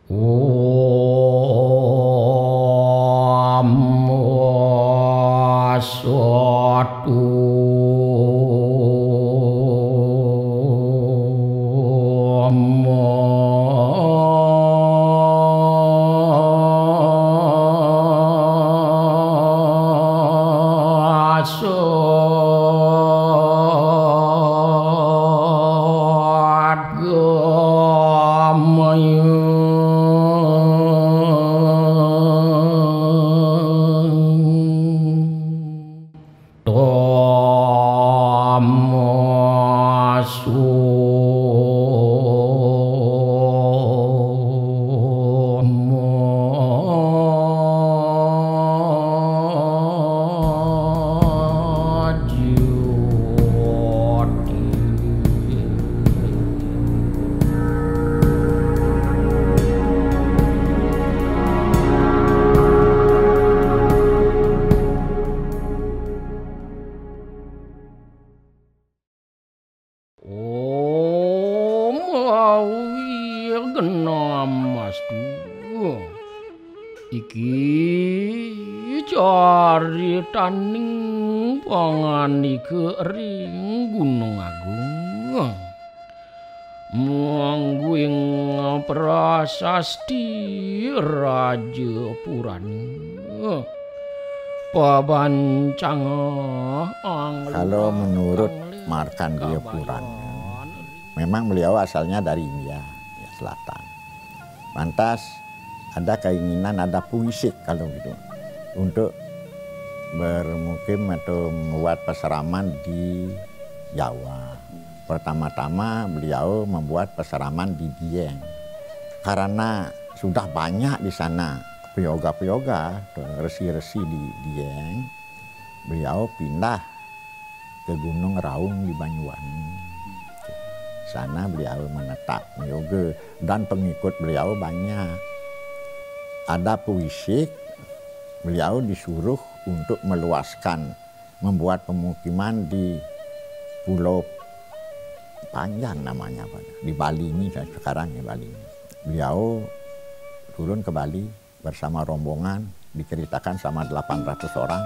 Om Wasatu iki caritaning pangani kering Gunung Agung mangguing prasasti Raja Purana pabancang kalau menurut Markandeya Purana memang beliau asalnya dari India ya, Selatan. Lantas ada keinginan, ada puisik kalau gitu untuk bermukim atau membuat peseraman di Jawa. Pertama-tama beliau membuat peseraman di Dieng karena sudah banyak di sana peyoga-peyoga, resi-resi di Dieng. Beliau pindah ke Gunung Raung di Banyuwangi. Sana beliau menetap yoga dan pengikut beliau banyak. Ada puisik, beliau disuruh untuk meluaskan, membuat pemukiman di Pulau Panjang namanya, di Bali ini sekarang ya Bali. Beliau turun ke Bali bersama rombongan, diceritakan sama 800 orang.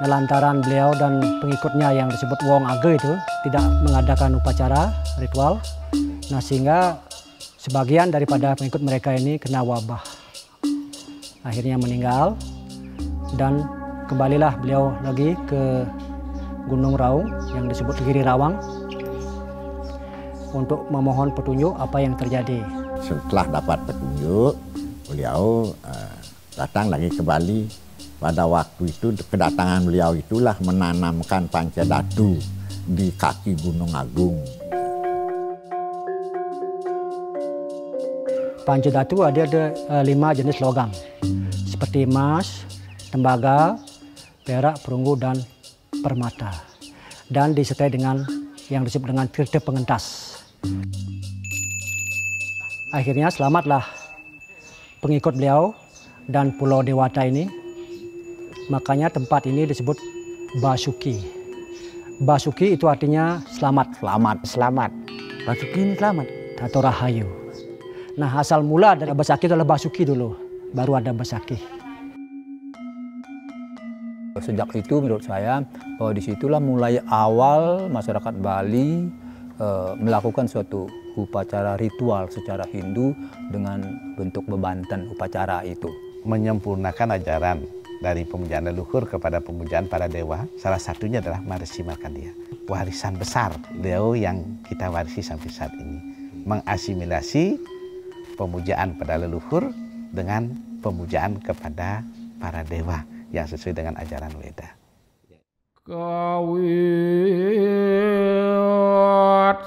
Lantaran beliau dan pengikutnya yang disebut Wong Age itu tidak mengadakan upacara ritual, nah sehingga sebagian daripada pengikut mereka ini kena wabah. Akhirnya meninggal dan kembalilah beliau lagi ke Gunung Raung yang disebut Giri Rawang untuk memohon petunjuk apa yang terjadi. Setelah dapat petunjuk, beliau datang lagi ke Bali. Pada waktu itu kedatangan beliau itulah menanamkan Pancadatu di kaki Gunung Agung. Pancadatu ada 5 jenis logam seperti emas, tembaga, perak, perunggu, dan permata. Dan disertai dengan yang disebut dengan tirta pengentas. Akhirnya selamatlah pengikut beliau dan Pulau Dewata ini. Makanya tempat ini disebut Basuki. Basuki itu artinya selamat. Selamat. Basuki ini selamat. Atau rahayu. Nah asal mula dari Basaki itu adalah Basuki dulu. Baru ada Basaki. Sejak itu menurut saya bahwa disitulah mulai awal masyarakat Bali melakukan suatu upacara ritual secara Hindu dengan bentuk bebanten upacara itu. Menyempurnakan ajaran dari pemujaan leluhur kepada pemujaan para dewa, salah satunya adalah Maharishi Markandeya. Warisan besar beliau yang kita warisi sampai saat ini. Mengasimilasi pemujaan pada leluhur dengan pemujaan kepada para dewa yang sesuai dengan ajaran Weda. Kawit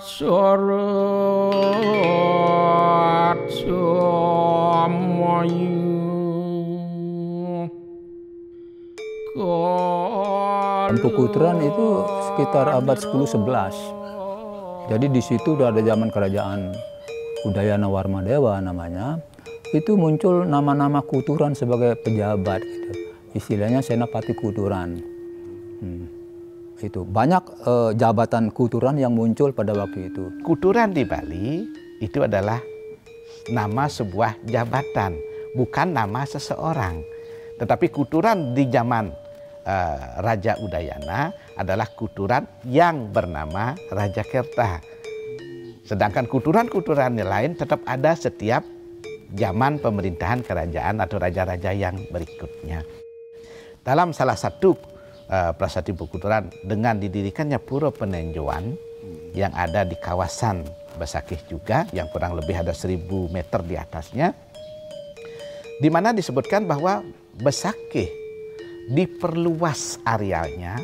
surat samayu Empu Kutran itu sekitar abad 10-11. Jadi di situ udah ada zaman kerajaan Udayana Warmadewa namanya. Itu muncul nama-nama Kuturan sebagai pejabat gitu. Istilahnya Senapati Kuturan. itu banyak jabatan kuturan yang muncul pada waktu itu. Kuturan di Bali itu adalah nama sebuah jabatan, bukan nama seseorang. Tetapi kuturan di zaman Raja Udayana adalah kuturan yang bernama Rajakerta. Sedangkan kuturan-kuturan lain tetap ada setiap zaman pemerintahan kerajaan atau raja-raja yang berikutnya. Dalam salah satu prasasti Bukuturan dengan didirikannya Pura Penenjoan yang ada di kawasan Besakih juga, yang kurang lebih ada 1000 meter di atasnya, di mana disebutkan bahwa Besakih diperluas arealnya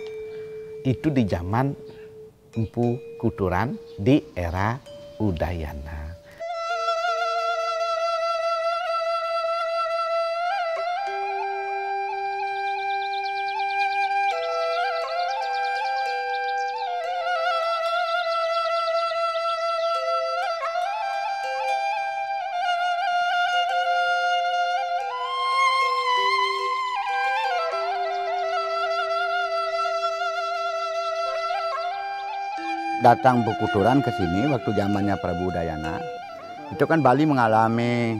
itu di zaman Empu Kuturan di era Udayana. Datang Bukuturan ke sini waktu zamannya Prabu Udayana. Itu kan Bali mengalami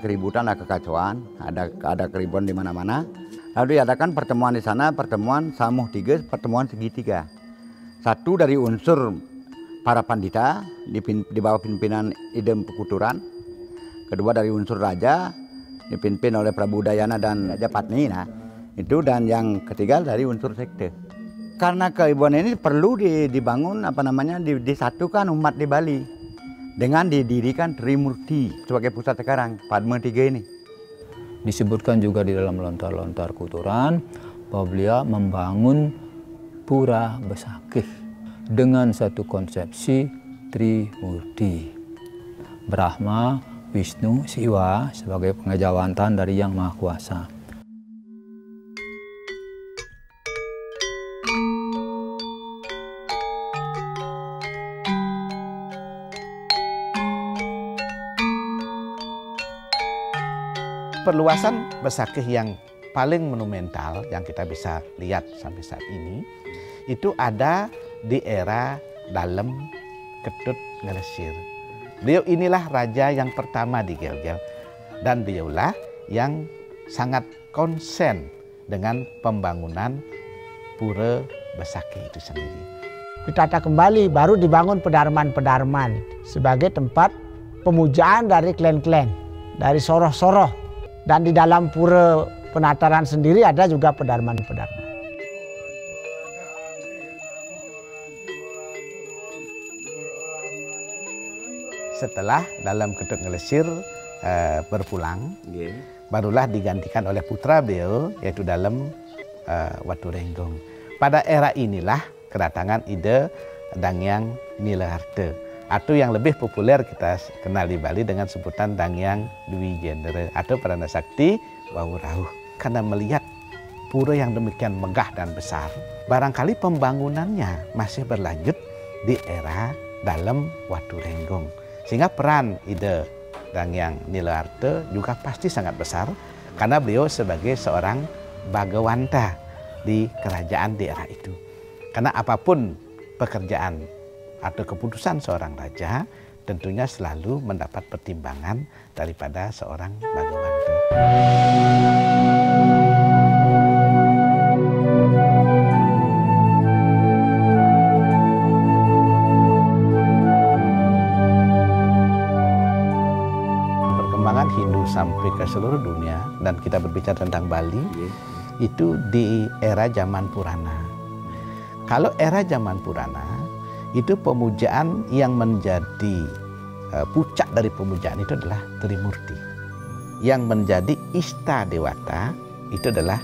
keributan, ada kekacauan, ada keributan di mana-mana. Lalu diadakan pertemuan di sana, pertemuan Samuh Tiga, pertemuan segitiga. Satu dari unsur para pandita di bawah pimpinan Idem Bukuturan. Kedua dari unsur raja dipimpin oleh Prabu Udayana dan Raja Patni. Nah, itu, dan yang ketiga dari unsur sekte. Karena keibuan ini perlu dibangun disatukan umat di Bali dengan didirikan Trimurti sebagai pusat sekarang Padma Tiga ini. Disebutkan juga di dalam lontar-lontar Kuturan bahwa beliau membangun Pura Besakih dengan satu konsepsi Trimurti. Brahma, Wisnu, Siwa sebagai pengejawantan dari Yang Maha Kuasa. Perluasan Besakih yang paling monumental yang kita bisa lihat sampai saat ini itu ada di era Dalem Ketut Ngelesir. Beliau inilah raja yang pertama di Gelgel, dan beliaulah yang sangat konsen dengan pembangunan Pura Besakih itu sendiri. Ditata kembali, baru dibangun pedarman-pedarman sebagai tempat pemujaan dari klan-klan, dari soroh-soroh. Dan di dalam Pura Penataran sendiri ada juga pedarman-pedarman. Setelah Dalem Ketut Ngelesir berpulang, barulah digantikan oleh putra beliau, yaitu Dalem Waturenggong. Pada era inilah kedatangan ide Dangyang Nileharta, atau yang lebih populer kita kenal di Bali dengan sebutan Dangyang Dwi Jendera atau Perdana Sakti Wawurauh. Karena melihat pura yang demikian megah dan besar, barangkali pembangunannya masih berlanjut di era Dalem Waturenggong. Sehingga peran ide Dangyang Nileharta juga pasti sangat besar, karena beliau sebagai seorang bagawanta di kerajaan di era itu. Karena apapun pekerjaan atau keputusan seorang raja tentunya selalu mendapat pertimbangan daripada seorang bagawanta. Perkembangan Hindu sampai ke seluruh dunia, dan kita berbicara tentang Bali, itu di era zaman Purana. Kalau era zaman Purana, itu pemujaan yang menjadi puncak dari pemujaan itu adalah Trimurti. Yang menjadi Ista Dewata itu adalah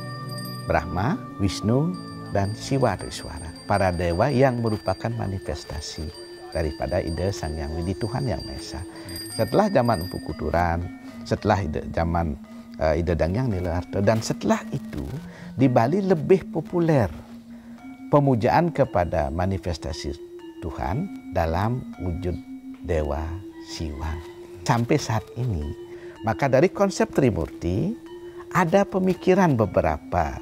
Brahma, Wisnu, dan Siwa Riswara. Para dewa yang merupakan manifestasi daripada ide Sang Hyang Widi, Tuhan Yang Maha Esa. Setelah zaman Empu Kuturan, setelah zaman ide Dangyang Nileharta, dan setelah itu di Bali lebih populer pemujaan kepada manifestasi Tuhan dalam wujud Dewa Siwa. Sampai saat ini, maka dari konsep Trimurti ada pemikiran beberapa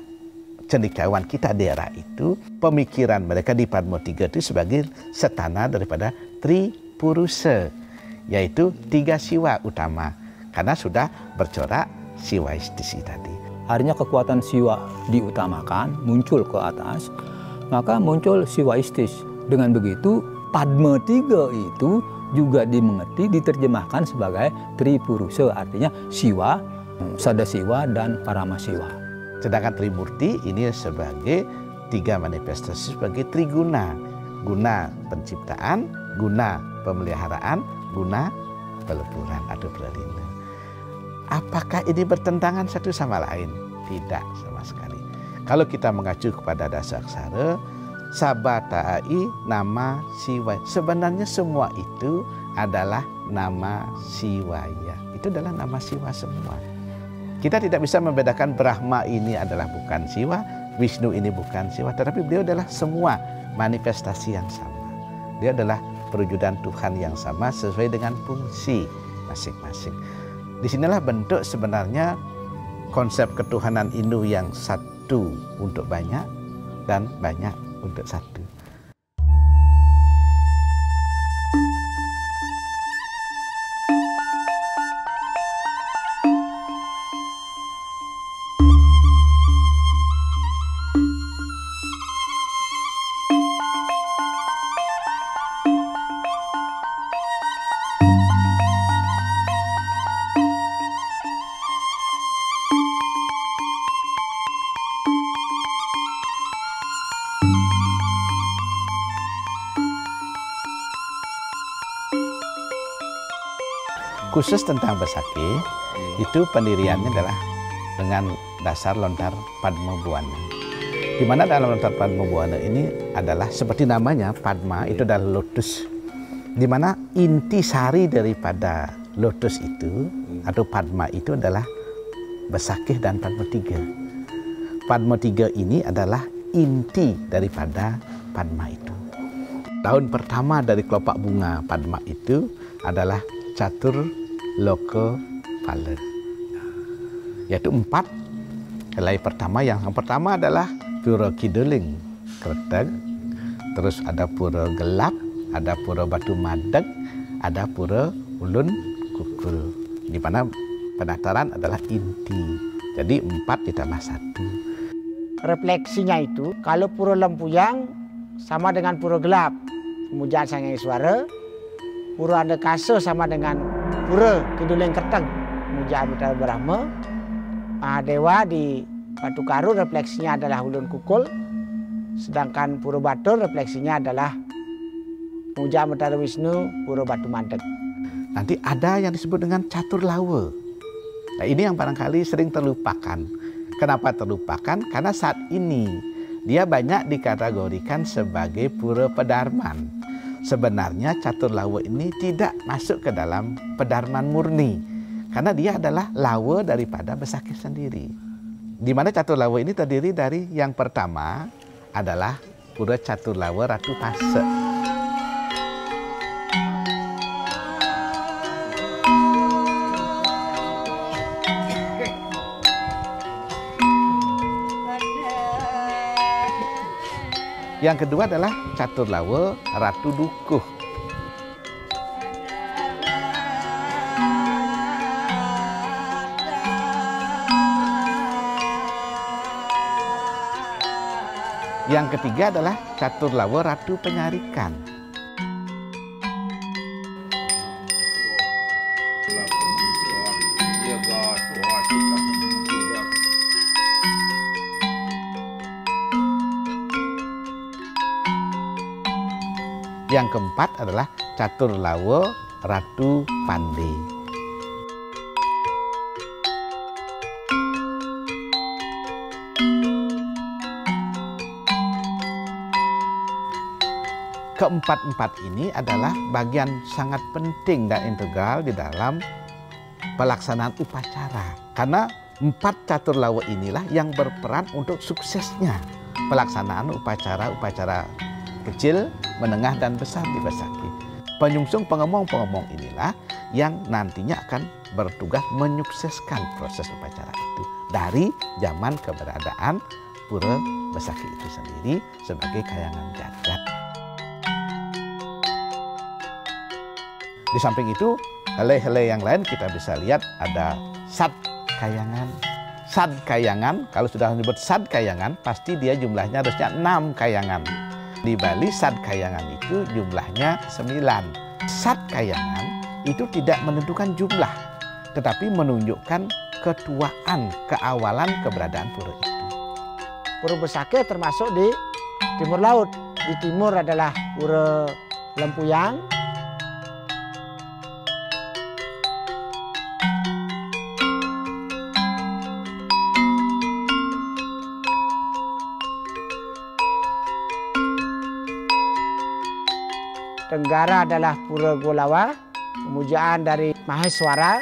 cendekiawan kita daerah itu, pemikiran mereka di Padma 3 itu sebagai setana daripada Tripurusa, yaitu 3 siwa utama, karena sudah bercorak siwaistis tadi. Akhirnya kekuatan siwa diutamakan, muncul ke atas, maka muncul siwaistis. Dengan begitu, Padma 3 itu juga dimengerti, diterjemahkan sebagai Tripurusa, artinya siwa, sadasiwa, dan paramasiwa. Sedangkan Trimurti ini sebagai 3 manifestasi sebagai triguna. Guna penciptaan, guna pemeliharaan, guna peleburan atau pralina. Apakah ini bertentangan satu sama lain? Tidak sama sekali. Kalau kita mengacu kepada dasar aksara, Sabatai nama Siwa. Sebenarnya semua itu adalah nama Siwaya. Itu adalah nama Siwa semua. Kita tidak bisa membedakan Brahma ini adalah bukan Siwa, Wisnu ini bukan Siwa, tetapi beliau adalah semua manifestasi yang sama. Dia adalah perwujudan Tuhan yang sama sesuai dengan fungsi masing-masing. Disinilah bentuk sebenarnya konsep ketuhanan Hindu yang satu untuk banyak dan banyak untuk satu. Khusus tentang Besaki, itu pendiriannya adalah dengan dasar lontar Padma Buana. Di mana dalam lontar Padma Buana ini adalah seperti namanya, Padma itu adalah lotus. Di mana inti sari daripada lotus itu atau Padma itu adalah Besakih dan Padma 3. Padma 3 ini adalah inti daripada Padma itu. Daun pertama dari kelopak bunga Padma itu adalah Catur Loka Pala, yaitu 4 helai pertama. Yang pertama adalah Pura Kiduling Kreteg, terus ada Pura Gelap, ada Pura Batu Madeg, ada Pura Ulun Kukul, di mana penataran adalah inti. Jadi 4 ditambah 1. Refleksinya itu, kalau Pura Lempuyang sama dengan Pura Gelap, pemujaan Sang Hyang Iswara. Pura Andekasa sama dengan Pura Kiduling Kreteg, pemujaan Utara Brahma. Mahadewa di Batu Karu refleksinya adalah Ulun Kukul, sedangkan Pura Batur refleksinya adalah pemujaan Utara Wisnu, Pura Batu Madeg. Nanti ada yang disebut dengan Catur Lawa. Nah, ini yang barangkali sering terlupakan. Kenapa terlupakan? Karena saat ini dia banyak dikategorikan sebagai Pura Pedarman. Sebenarnya Catur Lawa ini tidak masuk ke dalam pedarman murni, karena dia adalah lawa daripada Besakih sendiri. Di mana Catur Lawa ini terdiri dari yang pertama adalah Pura Catur Lawa Ratu Pase. Yang kedua adalah Catur Lawa Ratu Dukuh. Yang ketiga adalah Catur Lawa Ratu Penyarikan. Yang keempat adalah Catur Lawa Ratu Pande. Keempat-empat ini adalah bagian sangat penting dan integral di dalam pelaksanaan upacara. Karena 4 Catur Lawa inilah yang berperan untuk suksesnya pelaksanaan upacara-upacara kecil, menengah, dan besar di Besaki. Penyungsung pengomong-pengomong inilah yang nantinya akan bertugas menyukseskan proses upacara itu dari zaman keberadaan Pura Besakih itu sendiri sebagai kayangan jagat. Di samping itu, helai-helai yang lain kita bisa lihat ada sad kayangan. Sad kayangan, kalau sudah menyebut sad kayangan, pasti dia jumlahnya harusnya 6 kayangan. Di Bali sad kayangan itu jumlahnya 9. Sad kayangan itu tidak menentukan jumlah, tetapi menunjukkan ketuaan, keawalan keberadaan pura itu. Pura Besakih termasuk di timur laut. Di timur adalah Pura Lempuyang. Tenggara adalah Pura Golawa, pemujaan dari Maheswara.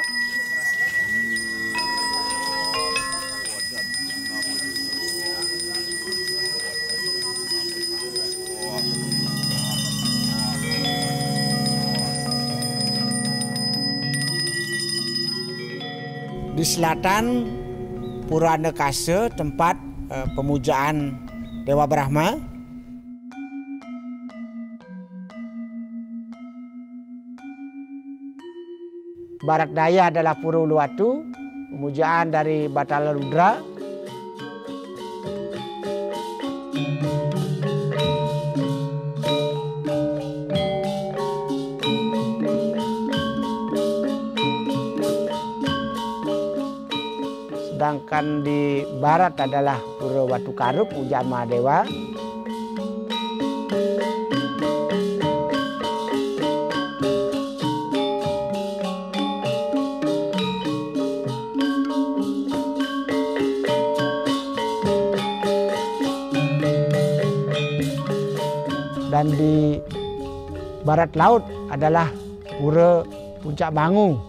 Di selatan Pura Nekase, tempat pemujaan Dewa Brahma. Barat daya adalah Pura Uluwatu, pemujaan dari Batara Rudra. Sedangkan di barat adalah Pura Watu Karup, pemujaan Mahadewa. Dan di barat laut adalah Pura Puncak Bangu,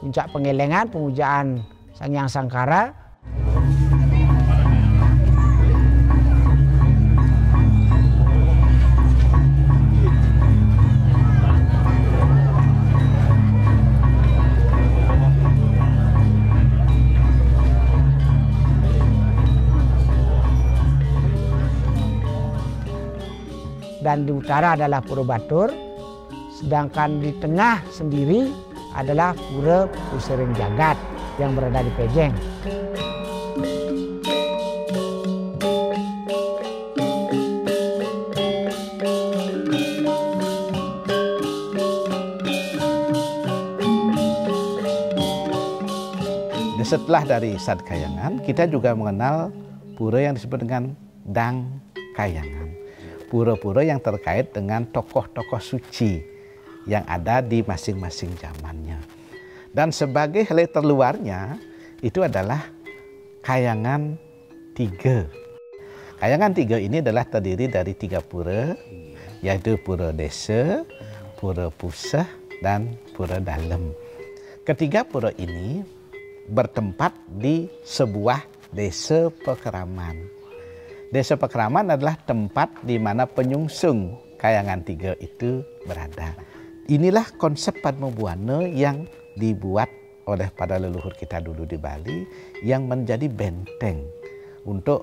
puncak Pengelengan, pemujaan Sang Hyang Sangkara. Dan di utara adalah Pura Batur, sedangkan di tengah sendiri adalah Pura Pusering Jagat yang berada di Pejeng. Setelah dari Sad Kayangan, kita juga mengenal pura yang disebut dengan Dang Kayangan. Pura-pura yang terkait dengan tokoh-tokoh suci yang ada di masing-masing zamannya. Dan sebagai helai terluarnya itu adalah Kayangan 3. Kayangan 3 ini adalah terdiri dari 3 pura, yaitu Pura Desa, Pura Puseh, dan Pura Dalem. Ketiga pura ini bertempat di sebuah desa pekeraman. Desa pekeraman adalah tempat di mana penyungsung Kayangan 3 itu berada. Inilah konsep Padmabuana yang dibuat oleh para leluhur kita dulu di Bali yang menjadi benteng untuk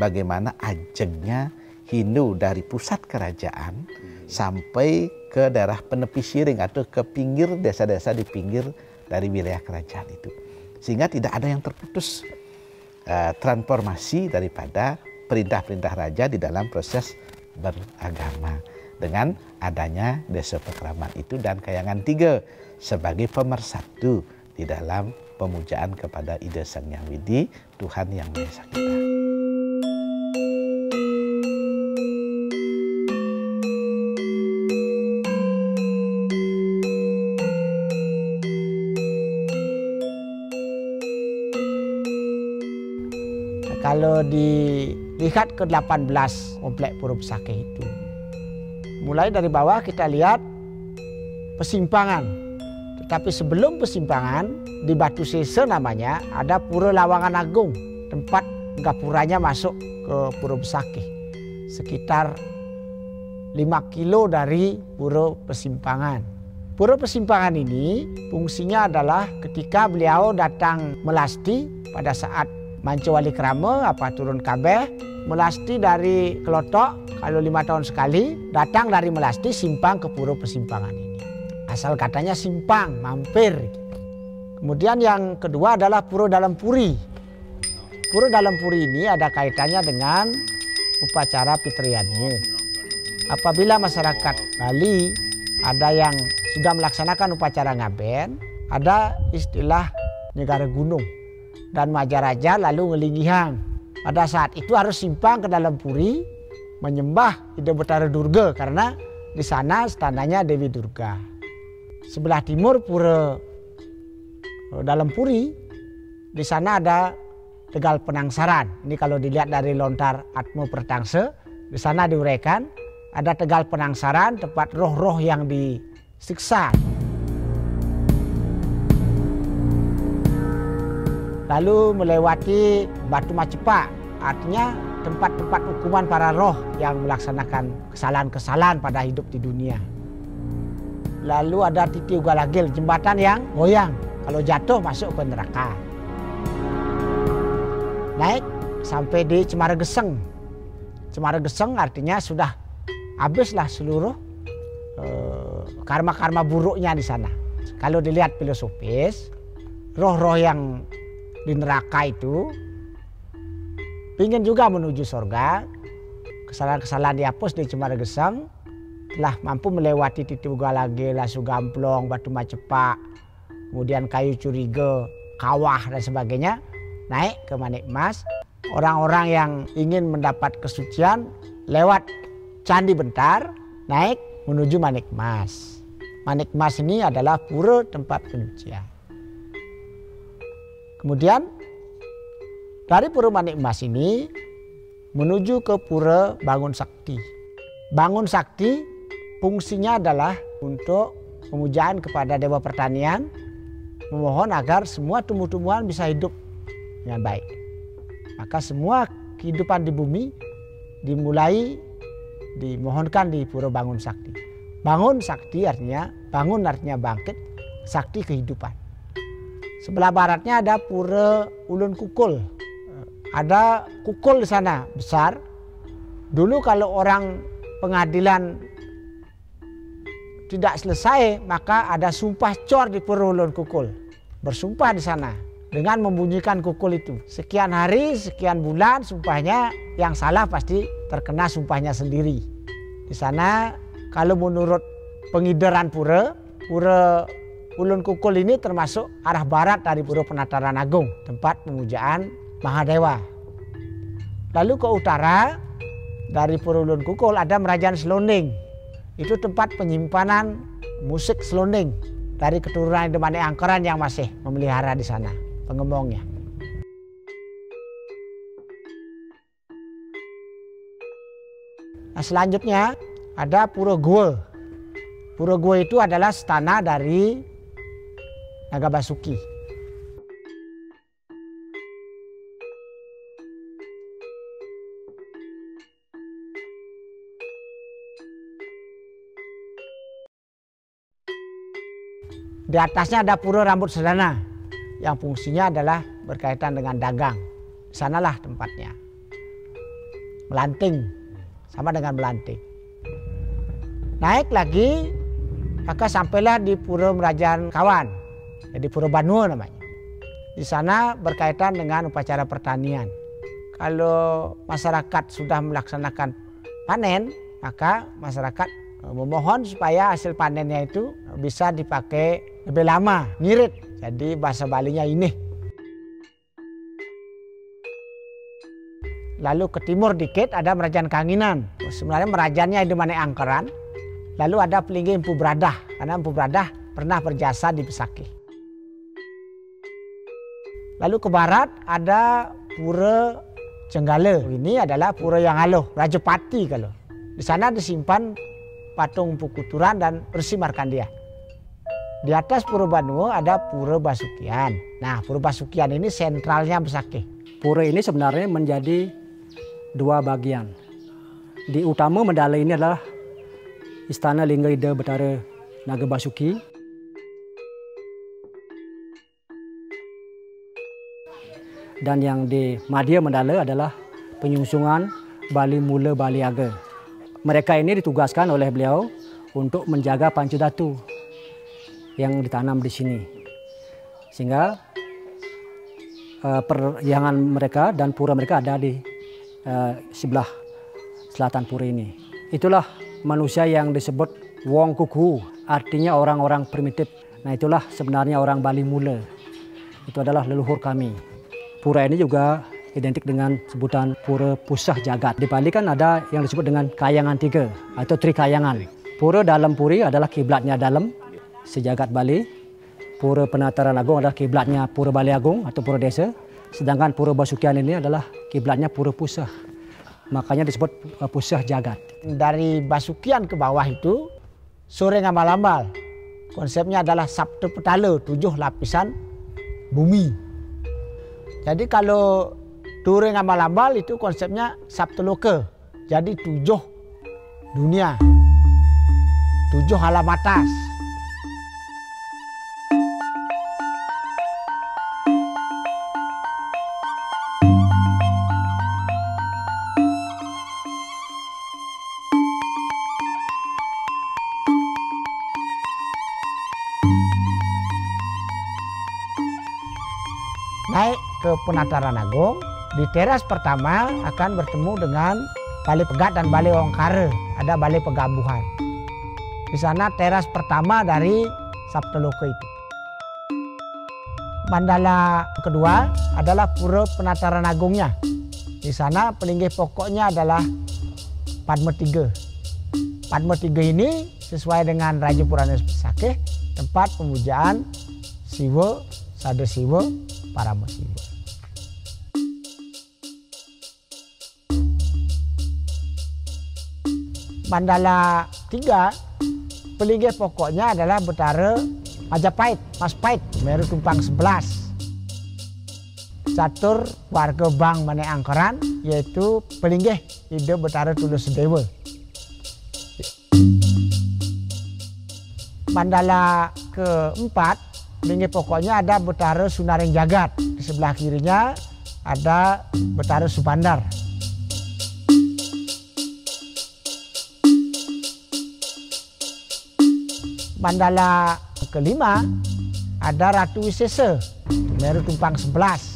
bagaimana ajengnya Hindu dari pusat kerajaan sampai ke daerah penepi Siring atau ke pinggir desa-desa di pinggir dari wilayah kerajaan itu. Sehingga tidak ada yang terputus transformasi daripada perintah-perintah raja di dalam proses beragama. Dengan adanya desa pekeraman itu dan Kayangan 3 sebagai pemersatu di dalam pemujaan kepada Ida Sang Hyang Widi, Tuhan Yang Maha Esa kita. Kalau dilihat ke 18 komplek Pura Besakih itu, mulai dari bawah kita lihat persimpangan. Tetapi sebelum persimpangan di Batu Sese namanya ada Pura Lawangan Agung, tempat gapuranya masuk ke Pura Besakih. Sekitar 5 kilo dari Pura Persimpangan. Pura Persimpangan ini fungsinya adalah ketika beliau datang melasti pada saat Manco Wali Krama turun kabeh, Melasti dari Kelotok, kalau 5 tahun sekali, datang dari Melasti simpang ke Pura Persimpangan ini. Asal katanya simpang, mampir. Kemudian yang kedua adalah Pura Dalam Puri. Pura Dalam Puri ini ada kaitannya dengan upacara Pitriani. Apabila masyarakat Bali ada yang sudah melaksanakan upacara ngaben, ada istilah negara gunung. Dan Majaraja lalu ngelingihang. Pada saat itu harus simpang ke dalam puri, menyembah Ida Betara Durga karena di sana standanya Dewi Durga. Sebelah timur Pura Dalam Puri, di sana ada Tegal Penangsaran. Ini kalau dilihat dari lontar Atmo Pertangse, di sana diuraikan ada Tegal Penangsaran, tempat roh-roh yang disiksa. Lalu melewati Batu Macepak, artinya tempat-tempat hukuman para roh yang melaksanakan kesalahan-kesalahan pada hidup di dunia. Lalu ada Titi Ugalagil, jembatan yang goyang, kalau jatuh masuk ke neraka. Naik sampai di Cemara Geseng. Cemara Geseng artinya sudah habislah seluruh karma-karma buruknya di sana. Kalau dilihat filosofis, roh-roh yang di neraka itu ingin juga menuju surga. Kesalahan-kesalahan dihapus di Cemara Geseng, telah mampu melewati Titi Ugalage, Lasu Gamplong, Batu Macepak, kemudian Kayu Curiga, Kawah dan sebagainya, naik ke Manik Mas. Orang-orang yang ingin mendapat kesucian lewat Candi Bentar, naik menuju Manik Mas. Manik Mas ini adalah pura tempat penyucian. Kemudian dari Pura Manik Mas ini menuju ke Pura Bangun Sakti. Bangun Sakti fungsinya adalah untuk pemujaan kepada Dewa Pertanian, memohon agar semua tumbuh-tumbuhan bisa hidup dengan baik. Maka semua kehidupan di bumi dimulai dimohonkan di Pura Bangun Sakti. Bangun Sakti artinya, bangun artinya bangkit, sakti kehidupan. Sebelah baratnya ada Pura Ulun Kukul. Ada kukul di sana besar. Dulu kalau orang pengadilan tidak selesai, maka ada sumpah cor di Pura Ulun Kukul. Bersumpah di sana dengan membunyikan kukul itu. Sekian hari, sekian bulan sumpahnya, yang salah pasti terkena sumpahnya sendiri. Di sana kalau menurut pengideran Pura Ulun Kukul ini termasuk arah barat dari Pura Penataran Agung, tempat pemujaan Mahadewa. Lalu ke utara dari Pura Ulun Kukul ada Merajan Selonding. Itu tempat penyimpanan musik selonding dari keturunan Demane Angkeran yang masih memelihara di sana, pengembongnya. Nah, selanjutnya ada Pura Gua. Pura Gua itu adalah stana dari Naga Basuki. Di atasnya ada Pura Rambut Sedana yang fungsinya adalah berkaitan dengan dagang. Di sanalah tempatnya. Melanting, sama dengan melanting. Naik lagi, maka sampailah di Pura Merajan Kawan. Jadi Pura Banua namanya. Di sana berkaitan dengan upacara pertanian. Kalau masyarakat sudah melaksanakan panen, maka masyarakat memohon supaya hasil panennya itu bisa dipakai lebih lama, ngirit. Jadi bahasa Balinya ini. Lalu ke timur dikit ada Merajan Kanginan. Sebenarnya merajannya di Demane Angkeran. Lalu ada Pelinggi Empu Bradah, karena Empu Bradah pernah berjasa di Besakih. Lalu ke barat ada Pura Cenggale. Ini adalah pura yang aloh, Rajapati kalau. Di sana disimpan patung Empu Kuturan dan Resi Markandia. Di atas Pura Banua ada Pura Basukian. Nah, Pura Basukian ini sentralnya Besakih. Pura ini sebenarnya menjadi dua bagian. Di utama Mandala ini adalah Istana Lingga Ida Betara Naga Basuki. Dan yang di Madya Mandala adalah penyungsungan Bali Mula Bali Aga. Mereka ini ditugaskan oleh beliau untuk menjaga Pancadatu yang ditanam di sini. Sehingga perjangan mereka dan pura mereka ada di sebelah selatan pura ini. Itulah manusia yang disebut Wong Kuku, artinya orang-orang primitif. Nah, itulah sebenarnya orang Bali Mula. Itu adalah leluhur kami. Pura ini juga identik dengan sebutan Pura Pusah Jagat. Di Bali kan ada yang disebut dengan Kayangan 3 atau Trikayangan. Pura Dalam Puri adalah kiblatnya dalam sejagat Bali. Pura Penataran Agung adalah kiblatnya Pura Bali Agung atau Pura Desa. Sedangkan Pura Basukian ini adalah kiblatnya Pura Pusah. Makanya disebut Pusah Jagat. Dari Basukian ke bawah itu sore ngambal-ambal. Konsepnya adalah Sabtu Petala, 7 lapisan bumi. Jadi kalau Ture ngambal-ambal itu konsepnya Sabtu Loka. Jadi 7 dunia, 7 alam atas. Naik ke Penataran Agung, di teras pertama akan bertemu dengan Balai Pegat dan Balai Ongkara. Ada Balai Pegabuhan. Di sana teras pertama dari Sabtoloka itu. Mandala kedua adalah Pura Penataran Agungnya. Di sana pelinggih pokoknya adalah Padma 3. Padma 3 ini sesuai dengan Raja Purana Pesakeh, tempat pemujaan Siwa, Sada Siwa, Parama Siwa. Mandala 3, pelinggih pokoknya adalah Betara Majapahit, Maspahit, Meru Tumpang 11. Catur warga Bang Mane Angkeran, yaitu pelinggih Ida Betara Tulus Sedewa. Mandala keempat, pelinggih pokoknya ada Betara Sunaring Jagat. Di sebelah kirinya ada Betara Subandar. Mandala kelima ada Ratu Wisesa, Meru Tumpang 11.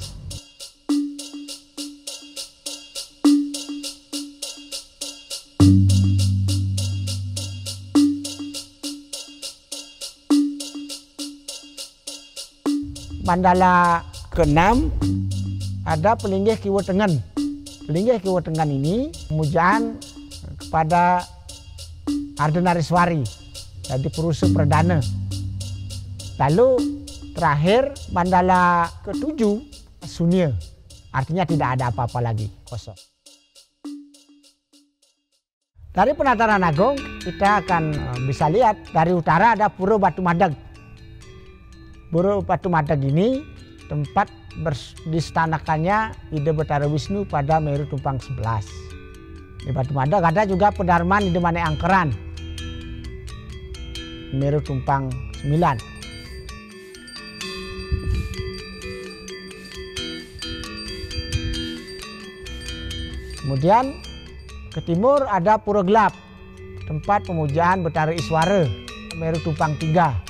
Mandala keenam ada pelinggih Kiwa Tengen. Pelinggih Kiwa Tengen ini pemujaan kepada Ardenariswari, jadi perusuh perdana. Lalu terakhir mandala ketujuh Sunia, artinya tidak ada apa-apa lagi, kosong. Dari Penataran Agung kita akan bisa lihat dari utara ada Pura Batu Madag. Pura Batu Madag ini tempat distanakannya Ida Betara Wisnu pada Meru Tumpang 11. Di Batu Madag ada juga Pedarman Ida Mane Angkeran, Meru Tumpang 9. Kemudian ke timur ada Pura Gelap, tempat pemujaan Betara Iswara, Meru Tumpang 3.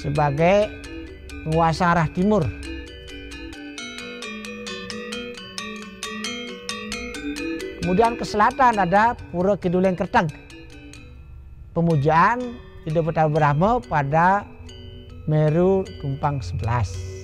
Sebagai penguasa arah timur. Kemudian ke selatan ada Pura Kiduleng Kerteng, pemujaan Ida Betara Brahma pada Meru Tumpang 11.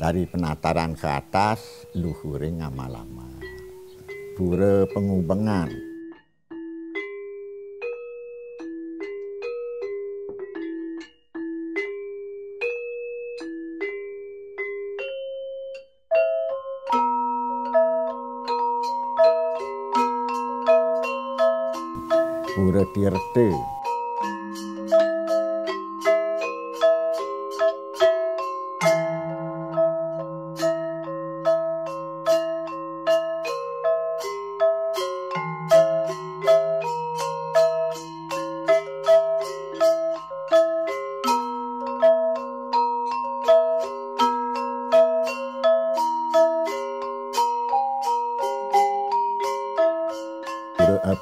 Dari Penataran ke atas, luhure Ngamalama, Pura Pengubengan. Pura Tirta.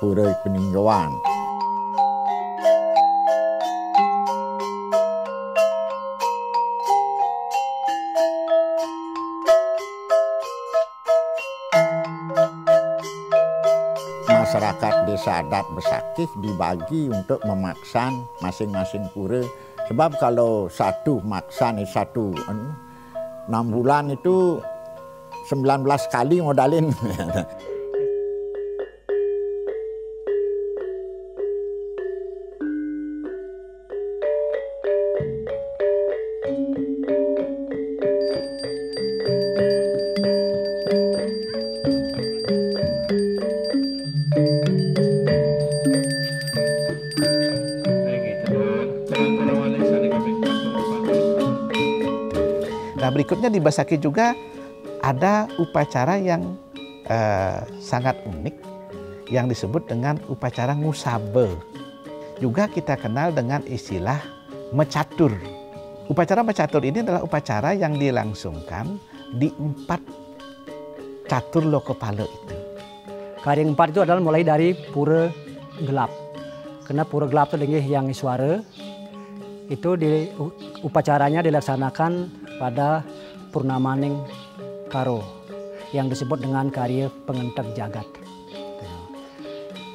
Pura Peninggawan. Masyarakat desa adat Besakih dibagi untuk memaksan masing-masing pura. Sebab kalau satu maksan 6 bulan itu 19 kali modalin. Nah, berikutnya di Besakih juga ada upacara yang sangat unik yang disebut dengan upacara ngusabe. Juga kita kenal dengan istilah mecatur. Upacara mecatur ini adalah upacara yang dilangsungkan di 4 catur lokopala itu. Kari yang 4 itu adalah mulai dari pura gelap. Karena pura gelap itu dengan yang suara itu upacaranya dilaksanakan pada Purnamaning Karo yang disebut dengan karya pengentek jagat.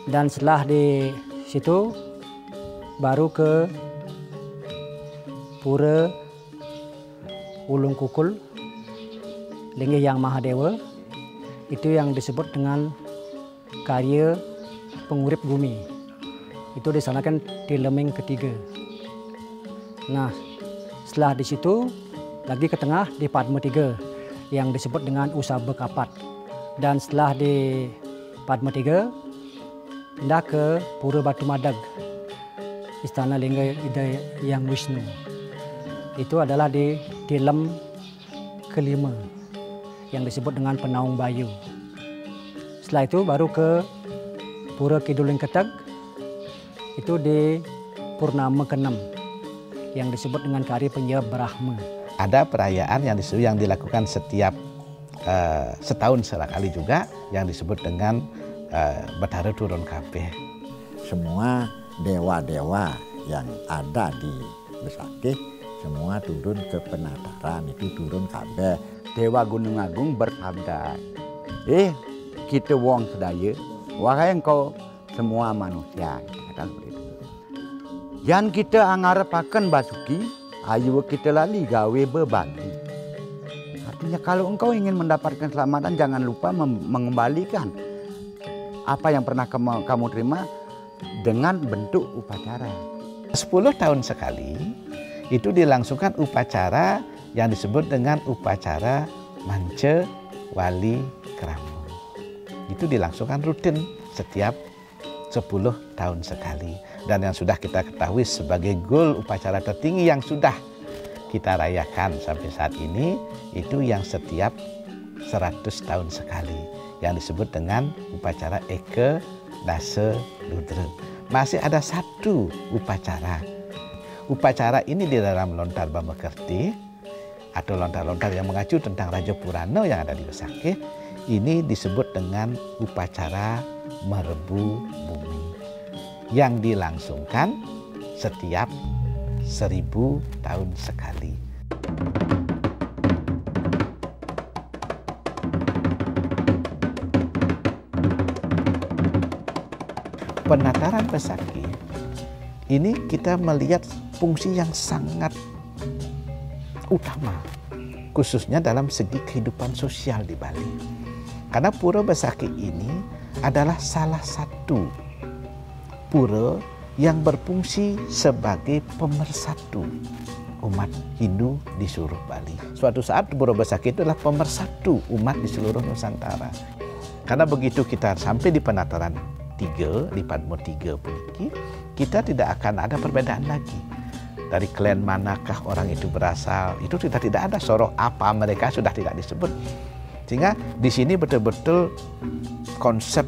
Dan setelah di situ baru ke Pura Ulung Kukul Linggih Yang Mahadewa, itu yang disebut dengan karya pengurip bumi. Itu disanakan di Lemeng ketiga. Nah, setelah di situ lagi ke tengah di Padma 3 yang disebut dengan Usabe Kapat. Dan setelah di Padma 3 pindah ke Pura Batu Madag, Istana Lingga Ida Yang Wisnu. Itu adalah di Lem kelima yang disebut dengan Penaung Bayu. Setelah itu baru ke Pura Kiduling Keteg, itu di Purnama ke-6 yang disebut dengan karya Penjara Brahma. Ada perayaan yang dilakukan setiap setahun sekali juga yang disebut dengan Bathara Turun Kabeh. Semua dewa-dewa yang ada di Besakih semua turun ke penataran, itu turun kabeh. Dewa Gunung Agung bersabda, kita wong sedaya, wahai engkau semua manusia. Katakan seperti itu. Yang kita angarepaken Basuki, ayo kita lali gawe berbagi. Artinya kalau engkau ingin mendapatkan keselamatan, jangan lupa mengembalikan apa yang pernah kamu terima dengan bentuk upacara. 10 tahun sekali itu dilangsungkan upacara yang disebut dengan upacara Mance Wali Keramo. Itu dilangsungkan rutin setiap 10 tahun sekali. Dan yang sudah kita ketahui sebagai goal upacara tertinggi yang sudah kita rayakan sampai saat ini, itu yang setiap 100 tahun sekali, yang disebut dengan upacara Eke Dasa Ludra. Masih ada satu upacara. Upacara ini di dalam lontar Bamakerti atau lontar-lontar yang mengacu tentang Raja Purana yang ada di Besakih, ini disebut dengan upacara Merebu Bumi, yang dilangsungkan setiap 1000 tahun sekali. Penataran Besakih ini kita melihat fungsi yang sangat utama, khususnya dalam segi kehidupan sosial di Bali. Karena Pura Besakih ini adalah salah satu pura yang berfungsi sebagai pemersatu umat Hindu di seluruh Bali. Suatu saat Pura Besakih itu adalah pemersatu umat di seluruh Nusantara. Karena begitu kita sampai di penataran 3, di Padma 3 ini, kita tidak akan ada perbedaan lagi. Dari klan manakah orang itu berasal, itu tidak ada sorok apa mereka sudah tidak disebut. Sehingga di sini betul-betul konsep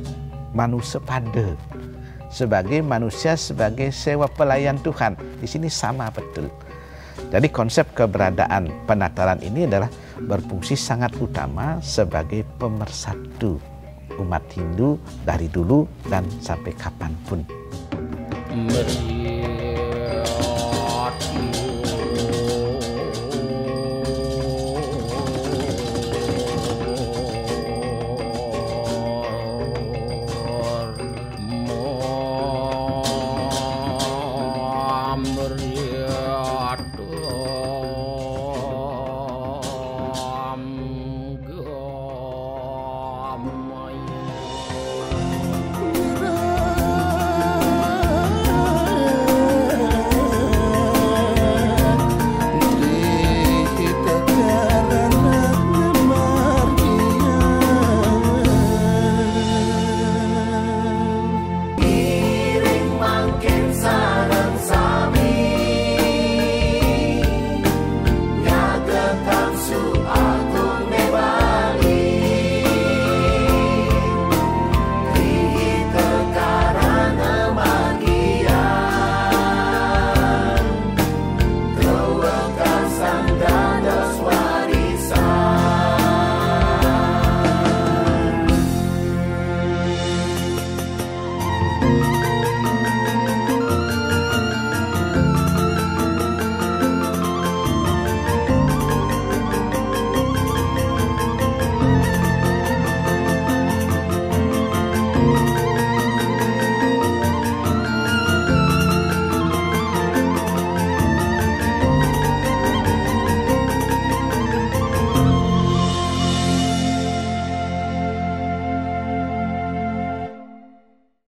manusia pada sebagai manusia, sebagai sewa pelayan Tuhan. Di sini sama betul. Jadi konsep keberadaan penataran ini adalah berfungsi sangat utama sebagai pemersatu umat Hindu dari dulu dan sampai kapanpun. Meriati